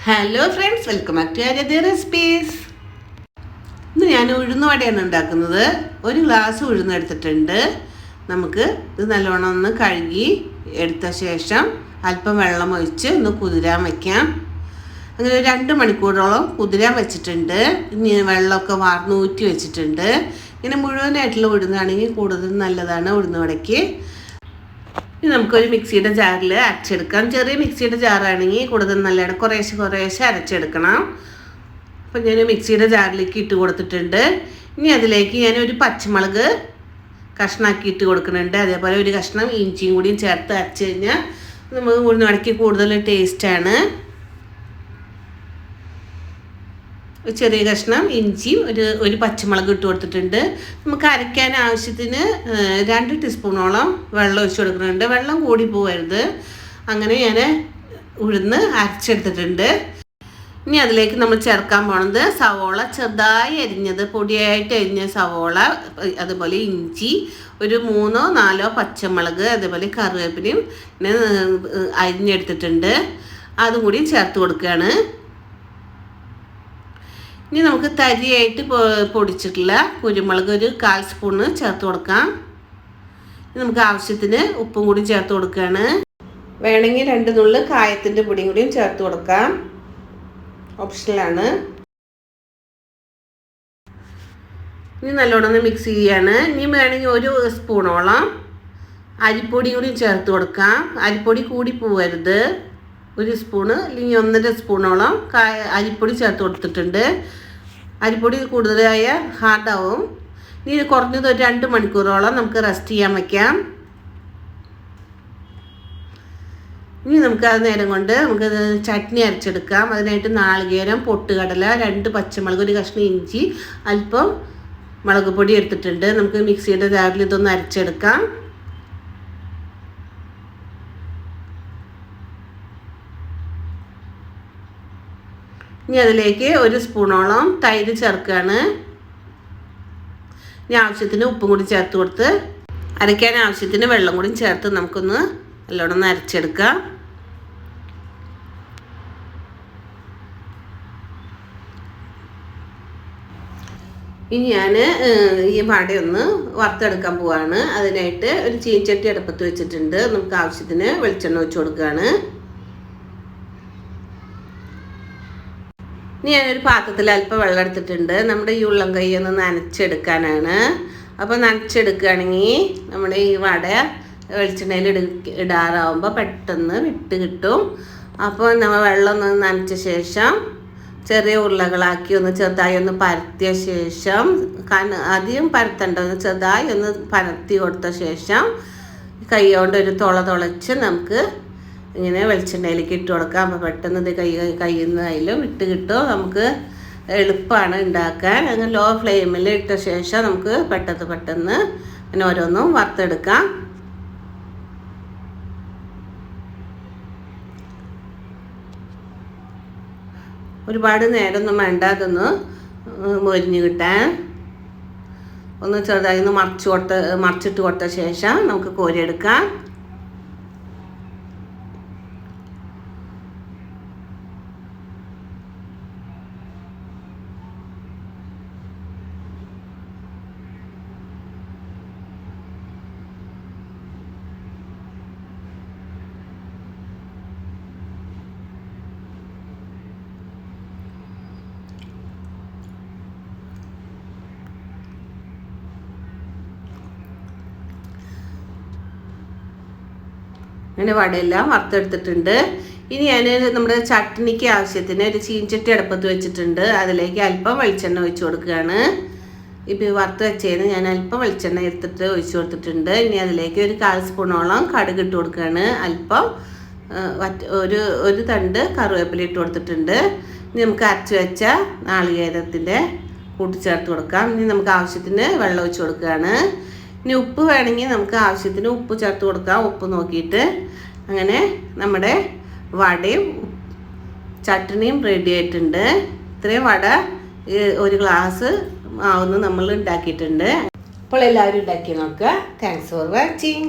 Hello friends, welcome back to Arya recipes. ഇന്ന് ഞാൻ ഉഴുന്നുവടയാണ് ഉണ്ടാക്കുന്നത്. ഒരു ഗ്ലാസ് ഉഴുന്നെടുത്തിട്ടുണ്ട്. നമുക്ക് ഇത് നല്ലോണം ഒന്ന് കഴുകി എടുത്ത ശേഷം അല്പം വെള്ളം ഒഴിച്ച് ഒന്ന് കുതിരാൻ വയ്ക്കാം. അങ്ങനെ 2 മണിക്കൂറോളം കുതിരാൻ വെച്ചിട്ടുണ്ട്. ഇനി വെള്ളമൊക്കെ വാർന്നൂറ്റി വെച്ചിട്ടുണ്ട്. ഇങ്ങനെ മുഴുവനായിട്ടുള്ള ഉഴുന്നാണെങ്കിൽ കൂടുതൽ നല്ലതാണ് ഉഴുന്നുവടയ്ക്ക്. ഇനി നമുക്കൊരു മിക്സിയുടെ ജാറിൽ അരച്ചെടുക്കാം. ചെറിയ മിക്സിയുടെ ജാറാണെങ്കിൽ കൂടുതൽ നല്ലതാണ്. കുറേശ്ശെ അരച്ചെടുക്കണം. അപ്പോൾ ഞാൻ മിക്സിയുടെ ജാറിലേക്ക് ഇട്ട് കൊടുത്തിട്ടുണ്ട്. ഇനി അതിലേക്ക് ഞാനൊരു പച്ചമുളക് കഷ്ണമാക്കി ഇട്ട് കൊടുക്കുന്നുണ്ട്. അതേപോലെ ഒരു കഷ്ണം ഇഞ്ചിയും കൂടിയും ചേർത്ത് അരച്ച് കഴിഞ്ഞാൽ നമുക്ക് ഉഴുന്നുവടയ്ക്ക് കൂടുതൽ ടേസ്റ്റാണ്. ചെറിയ കഷ്ണം ഇഞ്ചിയും ഒരു പച്ചമുളക് ഇട്ട് കൊടുത്തിട്ടുണ്ട്. നമുക്ക് അരയ്ക്കാൻ ആവശ്യത്തിന് 2 ടീസ്പൂണോളം വെള്ളം ഒഴിച്ച് കൊടുക്കുന്നുണ്ട്. വെള്ളം കൂടി പോകരുത്. അങ്ങനെ ഞാൻ ഉഴുന്ന് അരച്ചെടുത്തിട്ടുണ്ട്. ഇനി അതിലേക്ക് നമ്മൾ ചേർക്കാൻ പോണത് സവോള ചെറുതായി അരിഞ്ഞത്, പൊടിയായിട്ട് അരിഞ്ഞ സവോള, അതുപോലെ ഇഞ്ചി, ഒരു 3-4 പച്ചമുളക്, അതേപോലെ കറിവേപ്പിലയും അരിഞ്ഞെടുത്തിട്ടുണ്ട്. അതും കൂടി ചേർത്ത് കൊടുക്കുകയാണ്. ഇനി നമുക്ക് തരിയായിട്ട് പൊടിച്ചിട്ടുള്ള കുരുമുളക് ഒരു 1/4 സ്പൂണ് ചേർത്ത് കൊടുക്കാം. നമുക്ക് ആവശ്യത്തിന് ഉപ്പും കൂടി ചേർത്ത് കൊടുക്കുകയാണ്. വേണമെങ്കിൽ 2 നുള്ള് കായത്തിൻ്റെ പൊടിയും കൂടിയും ചേർത്ത് കൊടുക്കാം. ഓപ്ഷണലാണ്. ഇനി നല്ലോണം ഒന്ന് മിക്സ് ചെയ്യാണ്. ഇനി വേണമെങ്കിൽ 1 സ്പൂണോളം അരിപ്പൊടിയും കൂടി ചേർത്ത് കൊടുക്കാം. അരിപ്പൊടി കൂടി പോകരുത്. 1 സ്പൂണ് അല്ലെങ്കിൽ 1.5 സ്പൂണോളം അരിപ്പൊടി ചേർത്ത് കൊടുത്തിട്ടുണ്ട്. അരിപ്പൊടി കൂടുതലായ ഹാർഡാവും. ഇനി കുറഞ്ഞത് ഒരു 2 മണിക്കൂറോളം നമുക്ക് റെസ്റ്റ് ചെയ്യാൻ വയ്ക്കാം. ഇനി നമുക്ക് അത് നേരം കൊണ്ട് നമുക്ക് ചട്നി അരച്ചെടുക്കാം. അതിനായിട്ട് നാളികേരം, പൊട്ടുകടല, 2 പച്ചമുളക്, ഒരു കഷ്ണം ഇഞ്ചി, അല്പം മുളക് പൊടി എടുത്തിട്ടുണ്ട്. നമുക്ക് മിക്സിയുടെ ജാറിൽ ഇതൊന്ന് അരച്ചെടുക്കാം. ഇനി അതിലേക്ക് 1 സ്പൂണോളം തൈര് ചേർക്കുകയാണ്. ഇനി ആവശ്യത്തിന് ഉപ്പും കൂടി ചേർത്ത് കൊടുത്ത് അരയ്ക്കാൻ ആവശ്യത്തിന് വെള്ളം കൂടി ചേർത്ത് നമുക്കൊന്ന് നല്ലോണം ഒന്ന് അരച്ചെടുക്കാം. ഇനി ഞാൻ ഈ വടയൊന്ന് വറുത്തെടുക്കാൻ പോവാണ്. അതിനായിട്ട് ഒരു ചീനച്ചട്ടി അടുപ്പത്ത് വെച്ചിട്ടുണ്ട്. നമുക്ക് ആവശ്യത്തിന് വെളിച്ചെണ്ണ ഒഴിച്ച് കൊടുക്കുകയാണ്. ഇനി ഞാനൊരു പാത്രത്തിൽ അല്പം വെള്ളം എടുത്തിട്ടുണ്ട്. നമ്മുടെ ഈ ഉള്ളം കൈ ഒന്ന് നനച്ചെടുക്കാനാണ്. അപ്പോൾ നനച്ചെടുക്കുകയാണെങ്കിൽ നമ്മുടെ ഈ വട വെളിച്ചെണ്ണയിൽ ഇടാറാവുമ്പോൾ പെട്ടെന്ന് വിട്ട് കിട്ടും. അപ്പോൾ നമ്മൾ വെള്ളം ഒന്ന് നനച്ച ശേഷം ചെറിയ ഉരുളകളാക്കി ഒന്ന് ചെറുതായി ഒന്ന് പരത്തിയ ശേഷം, അധികം പരത്തണ്ട, ഒന്ന് ചെറുതായി ഒന്ന് പരത്തി കൊടുത്ത ശേഷം കൈ കൊണ്ട് ഒരു തുളച്ച് നമുക്ക് ഇങ്ങനെ വെളിച്ചെണ്ണയിലേക്ക് ഇട്ട് കൊടുക്കാം. അപ്പോൾ പെട്ടെന്ന് ഇത് കയ്യിൽ നിന്ന് അതിലും വിട്ട് കിട്ടും. നമുക്ക് എളുപ്പമാണ് ഉണ്ടാക്കാൻ. അങ്ങനെ ലോ ഫ്ലെയിമിൽ ഇട്ട ശേഷം നമുക്ക് പെട്ടെന്ന് അങ്ങനെ ഓരോന്നും വറുത്തെടുക്കാം. ഒരുപാട് നേരമൊന്നും വേണ്ട അതൊന്ന് മൊരിഞ്ഞ് കിട്ടാൻ. ഒന്ന് ചെറുതായി ഒന്ന് മറിച്ചിട്ട് കൊടുത്ത ശേഷം നമുക്ക് കോരിയെടുക്കാം. അങ്ങനെ വടയെല്ലാം വറുത്തെടുത്തിട്ടുണ്ട്. ഇനി ഞാൻ നമ്മുടെ ചട്നിക്ക് ആവശ്യത്തിന് ഒരു ചീനച്ചട്ടി അടുപ്പത്ത് വെച്ചിട്ടുണ്ട്. അതിലേക്ക് അല്പം വെളിച്ചെണ്ണ ഒഴിച്ച് കൊടുക്കുകയാണ്. ഇപ്പോൾ വറുത്ത് വെച്ചതിന് ഞാൻ അല്പം വെളിച്ചെണ്ണ എടുത്തിട്ട് ഒഴിച്ച് കൊടുത്തിട്ടുണ്ട്. ഇനി അതിലേക്ക് ഒരു 1/4 സ്പൂണോളം കടുക് ഇട്ട് കൊടുക്കുകയാണ്. അല്പം ഒരു തണ്ട് കറിവേപ്പില ഇട്ട് കൊടുത്തിട്ടുണ്ട്. ഇനി നമുക്ക് അരച്ച് വെച്ച നാളികേരത്തിൻ്റെ കൂട്ടിച്ചേർത്ത് കൊടുക്കാം. ഇനി നമുക്ക് ആവശ്യത്തിന് വെള്ളം ഒഴിച്ച് കൊടുക്കുകയാണ്. ഇനി ഉപ്പ് വേണമെങ്കിൽ നമുക്ക് ആവശ്യത്തിന് ഉപ്പ് ചേർത്ത് കൊടുക്കാം. ഉപ്പ് നോക്കിയിട്ട് അങ്ങനെ നമ്മുടെ വടയും ചട്നിയും റെഡി ആയിട്ടുണ്ട്. ഇത്രയും വട 1 ഗ്ലാസ് മാവൊന്ന് നമ്മൾ ഉണ്ടാക്കിയിട്ടുണ്ട്. അപ്പോൾ എല്ലാവരും ഉണ്ടാക്കി നോക്കുക. Thanks for watching.